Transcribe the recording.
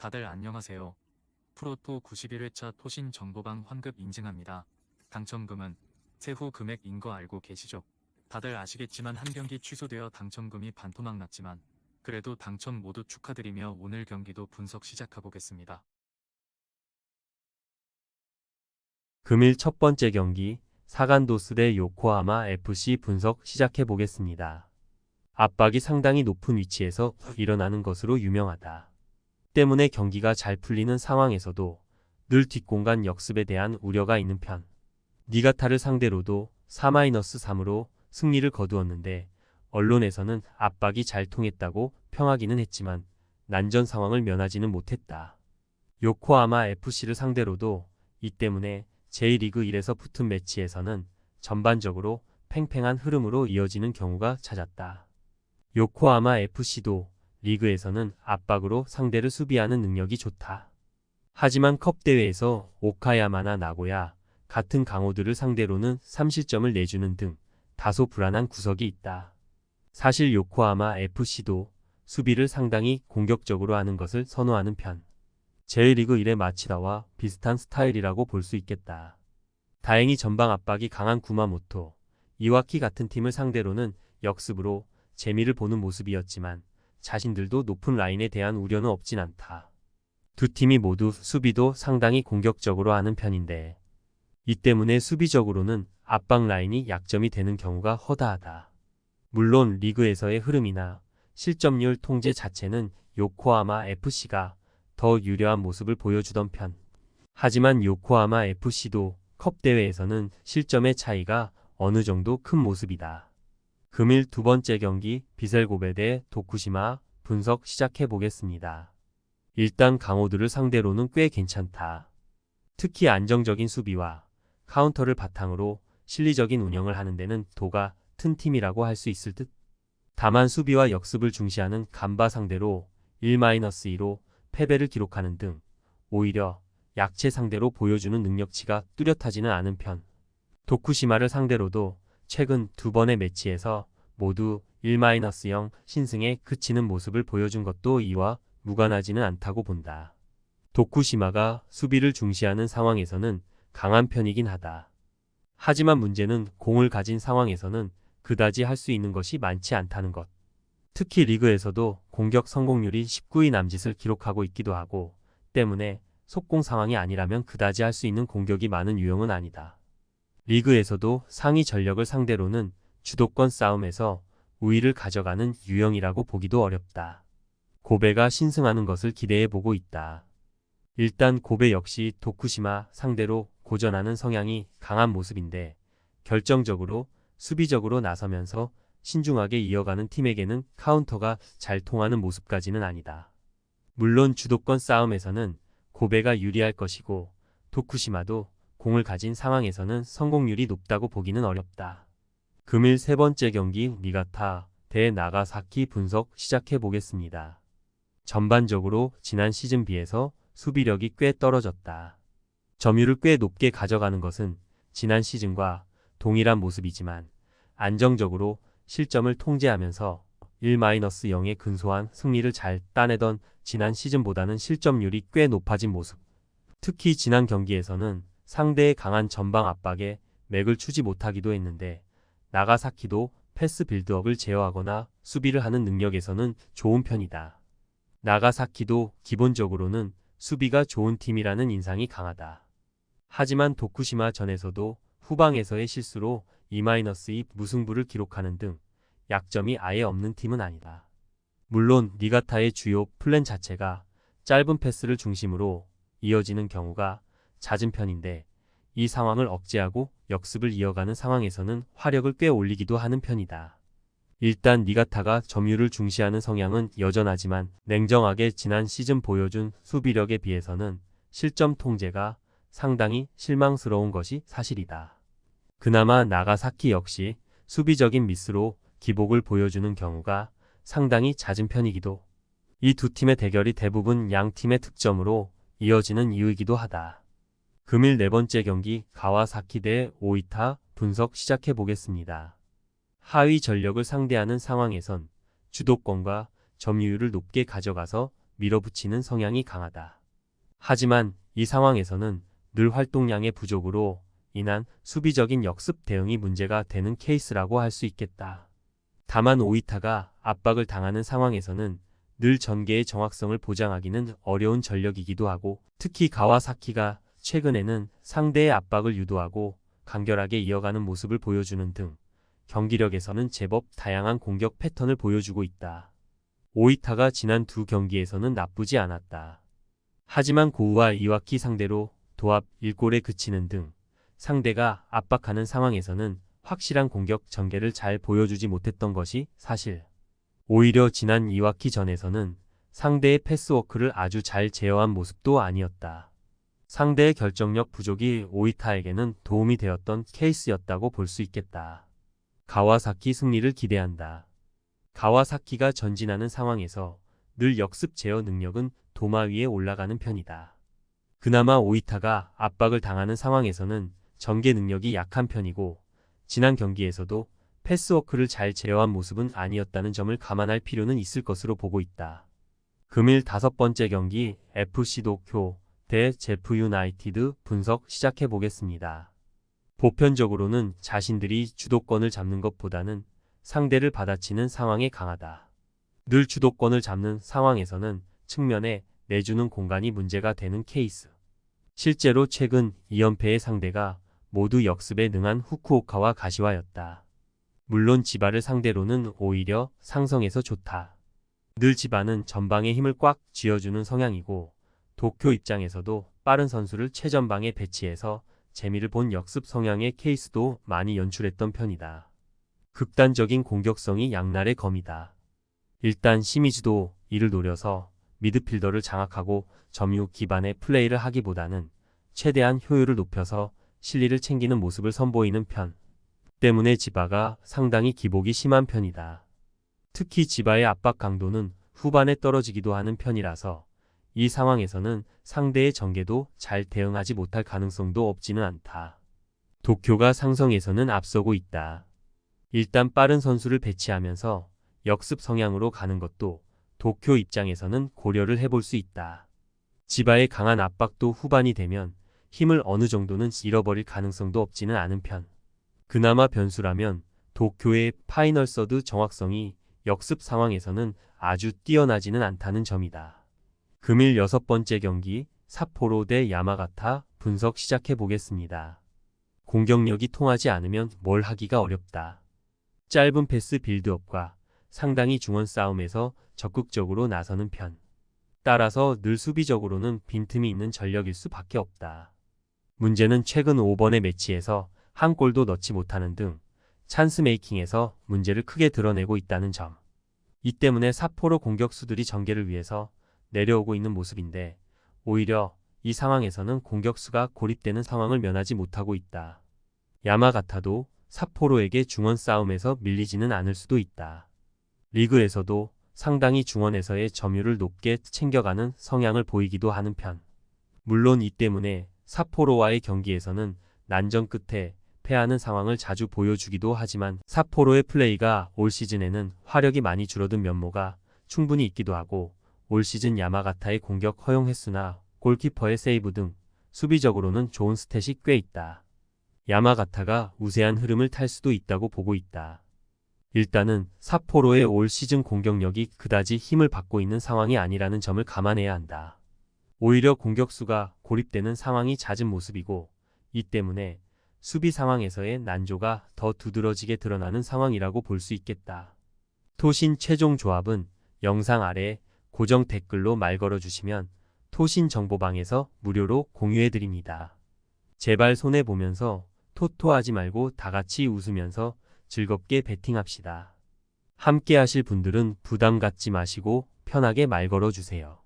다들 안녕하세요. 프로토 91회차 토신 정보방 환급 인증합니다. 당첨금은 세후 금액인 거 알고 계시죠? 다들 아시겠지만 한 경기 취소되어 당첨금이 반토막 났지만 그래도 당첨 모두 축하드리며 오늘 경기도 분석 시작해보겠습니다. 금일 첫 번째 경기 사간도스 대 요코하마 FC 분석 시작해 보겠습니다. 압박이 상당히 높은 위치에서 일어나는 것으로 유명하다. 때문에 경기가 잘 풀리는 상황에서도 늘 뒷공간 역습에 대한 우려가 있는 편. 니가타를 상대로도 4-3으로 승리를 거두었는데 언론에서는 압박이 잘 통했다고 평하기는 했지만 난전 상황을 면하지는 못했다. 요코하마 FC를 상대로도 이 때문에 J리그 1에서 붙은 매치에서는 전반적으로 팽팽한 흐름으로 이어지는 경우가 잦았다. 요코하마 FC도 리그에서는 압박으로 상대를 수비하는 능력이 좋다. 하지만 컵 대회에서 오카야마나 나고야 같은 강호들을 상대로는 3실점을 내주는 등 다소 불안한 구석이 있다. 사실 요코하마 FC도 수비를 상당히 공격적으로 하는 것을 선호하는 편. J리그 1의 마치다와 비슷한 스타일이라고 볼 수 있겠다. 다행히 전방 압박이 강한 구마모토, 이와키 같은 팀을 상대로는 역습으로 재미를 보는 모습이었지만 자신들도 높은 라인에 대한 우려는 없진 않다. 두 팀이 모두 수비도 상당히 공격적으로 하는 편인데 이 때문에 수비적으로는 압박 라인이 약점이 되는 경우가 허다하다. 물론 리그에서의 흐름이나 실점률 통제 자체는 요코하마 FC가 더 유려한 모습을 보여주던 편. 하지만 요코하마 FC도 컵 대회에서는 실점의 차이가 어느 정도 큰 모습이다. 금일 두 번째 경기 비셀고베 대 도쿠시마 분석 시작해 보겠습니다. 일단 강호들을 상대로는 꽤 괜찮다. 특히 안정적인 수비와 카운터를 바탕으로 실리적인 운영을 하는 데는 도가 튼 팀이라고 할 수 있을 듯. 다만 수비와 역습을 중시하는 간바 상대로 1-2로 패배를 기록하는 등 오히려 약체 상대로 보여주는 능력치가 뚜렷하지는 않은 편. 도쿠시마를 상대로도 최근 두 번의 매치에서 모두 1-0 신승에 그치는 모습을 보여준 것도 이와 무관하지는 않다고 본다. 도쿠시마가 수비를 중시하는 상황에서는 강한 편이긴 하다. 하지만 문제는 공을 가진 상황에서는 그다지 할 수 있는 것이 많지 않다는 것. 특히 리그에서도 공격 성공률이 19위 남짓을 기록하고 있기도 하고 때문에 속공 상황이 아니라면 그다지 할 수 있는 공격이 많은 유형은 아니다. 리그에서도 상위 전력을 상대로는 주도권 싸움에서 우위를 가져가는 유형이라고 보기도 어렵다. 고베가 신승하는 것을 기대해보고 있다. 일단 고베 역시 도쿠시마 상대로 고전하는 성향이 강한 모습인데 결정적으로 수비적으로 나서면서 신중하게 이어가는 팀에게는 카운터가 잘 통하는 모습까지는 아니다. 물론 주도권 싸움에서는 고베가 유리할 것이고 도쿠시마도 공을 가진 상황에서는 성공률이 높다고 보기는 어렵다. 금일 세 번째 경기 니가타 대 나가사키 분석 시작해 보겠습니다. 전반적으로 지난 시즌 비해서 수비력이 꽤 떨어졌다. 점유율을 꽤 높게 가져가는 것은 지난 시즌과 동일한 모습이지만 안정적으로 실점을 통제하면서 1-0의 근소한 승리를 잘 따내던 지난 시즌보다는 실점률이 꽤 높아진 모습. 특히 지난 경기에서는 상대의 강한 전방 압박에 맥을 추지 못하기도 했는데 나가사키도 패스 빌드업을 제어하거나 수비를 하는 능력에서는 좋은 편이다. 나가사키도 기본적으로는 수비가 좋은 팀이라는 인상이 강하다. 하지만 도쿠시마 전에서도 후방에서의 실수로 2-2 무승부를 기록하는 등 약점이 아예 없는 팀은 아니다. 물론 니가타의 주요 플랜 자체가 짧은 패스를 중심으로 이어지는 경우가 잦은 편인데 이 상황을 억제하고 역습을 이어가는 상황에서는 화력을 꽤 올리기도 하는 편이다. 일단 니가타가 점유율을 중시하는 성향은 여전하지만 냉정하게 지난 시즌 보여준 수비력에 비해서는 실점 통제가 상당히 실망스러운 것이 사실이다. 그나마 나가사키 역시 수비적인 미스로 기복을 보여주는 경우가 상당히 잦은 편이기도. 이 두 팀의 대결이 대부분 양 팀의 득점으로 이어지는 이유이기도 하다. 금일 네 번째 경기 가와사키 대 오이타 분석 시작해 보겠습니다. 하위 전력을 상대하는 상황에선 주도권과 점유율을 높게 가져가서 밀어붙이는 성향이 강하다. 하지만 이 상황에서는 늘 활동량의 부족으로 인한 수비적인 역습 대응이 문제가 되는 케이스라고 할 수 있겠다. 다만 오이타가 압박을 당하는 상황에서는 늘 전개의 정확성을 보장하기는 어려운 전력이기도 하고, 특히 가와사키가 최근에는 상대의 압박을 유도하고 간결하게 이어가는 모습을 보여주는 등 경기력에서는 제법 다양한 공격 패턴을 보여주고 있다. 오이타가 지난 두 경기에서는 나쁘지 않았다. 하지만 고우와 이와키 상대로 도합 1골에 그치는 등 상대가 압박하는 상황에서는 확실한 공격 전개를 잘 보여주지 못했던 것이 사실. 오히려 지난 이와키 전에서는 상대의 패스워크를 아주 잘 제어한 모습도 아니었다. 상대의 결정력 부족이 오이타에게는 도움이 되었던 케이스였다고 볼 수 있겠다. 가와사키 승리를 기대한다. 가와사키가 전진하는 상황에서 늘 역습 제어 능력은 도마 위에 올라가는 편이다. 그나마 오이타가 압박을 당하는 상황에서는 전개 능력이 약한 편이고, 지난 경기에서도 패스워크를 잘 제어한 모습은 아니었다는 점을 감안할 필요는 있을 것으로 보고 있다. 금일 5번째 경기 FC 도쿄 대 제프 유나이티드 분석 시작해 보겠습니다. 보편적으로는 자신들이 주도권을 잡는 것보다는 상대를 받아치는 상황에 강하다. 늘 주도권을 잡는 상황에서는 측면에 내주는 공간이 문제가 되는 케이스. 실제로 최근 2연패의 상대가 모두 역습에 능한 후쿠오카와 가시와였다. 물론 지바를 상대로는 오히려 상성에서 좋다. 늘 지바는 전방에 힘을 꽉 쥐어주는 성향이고, 도쿄 입장에서도 빠른 선수를 최전방에 배치해서 재미를 본 역습 성향의 케이스도 많이 연출했던 편이다. 극단적인 공격성이 양날의 검이다. 일단 시미즈도 이를 노려서 미드필더를 장악하고 점유 기반의 플레이를 하기보다는 최대한 효율을 높여서 실리를 챙기는 모습을 선보이는 편 때문에 지바가 상당히 기복이 심한 편이다. 특히 지바의 압박 강도는 후반에 떨어지기도 하는 편이라서 이 상황에서는 상대의 전개도 잘 대응하지 못할 가능성도 없지는 않다. 도쿄가 상성에서는 앞서고 있다. 일단 빠른 선수를 배치하면서 역습 성향으로 가는 것도 도쿄 입장에서는 고려를 해볼 수 있다. 지바의 강한 압박도 후반이 되면 힘을 어느 정도는 잃어버릴 가능성도 없지는 않은 편. 그나마 변수라면 도쿄의 파이널 서드 정확성이 역습 상황에서는 아주 뛰어나지는 않다는 점이다. 금일 6번째 경기 삿포로 대 야마가타 분석 시작해 보겠습니다. 공격력이 통하지 않으면 뭘 하기가 어렵다. 짧은 패스 빌드업과 상당히 중원 싸움에서 적극적으로 나서는 편. 따라서 늘 수비적으로는 빈틈이 있는 전력일 수밖에 없다. 문제는 최근 5번의 매치에서 한 골도 넣지 못하는 등 찬스 메이킹에서 문제를 크게 드러내고 있다는 점. 이 때문에 삿포로 공격수들이 전개를 위해서 내려오고 있는 모습인데, 오히려 이 상황에서는 공격수가 고립되는 상황을 면하지 못하고 있다. 야마가타도 삿포로에게 중원 싸움에서 밀리지는 않을 수도 있다. 리그에서도 상당히 중원에서의 점유율을 높게 챙겨가는 성향을 보이기도 하는 편. 물론 이 때문에 삿포로와의 경기에서는 난전 끝에 패하는 상황을 자주 보여주기도 하지만, 삿포로의 플레이가 올 시즌에는 화력이 많이 줄어든 면모가 충분히 있기도 하고, 올 시즌 야마가타의 공격 허용 횟수나 골키퍼의 세이브 등 수비적으로는 좋은 스탯이 꽤 있다. 야마가타가 우세한 흐름을 탈 수도 있다고 보고 있다. 일단은 삿포로의 올 시즌 공격력이 그다지 힘을 받고 있는 상황이 아니라는 점을 감안해야 한다. 오히려 공격수가 고립되는 상황이 잦은 모습이고, 이 때문에 수비 상황에서의 난조가 더 두드러지게 드러나는 상황이라고 볼 수 있겠다. 토신 최종 조합은 영상 아래에 고정 댓글로 말 걸어주시면 토신 정보방에서 무료로 공유해드립니다. 제발 손해보면서 토토하지 말고 다같이 웃으면서 즐겁게 베팅합시다. 함께 하실 분들은 부담 갖지 마시고 편하게 말 걸어주세요.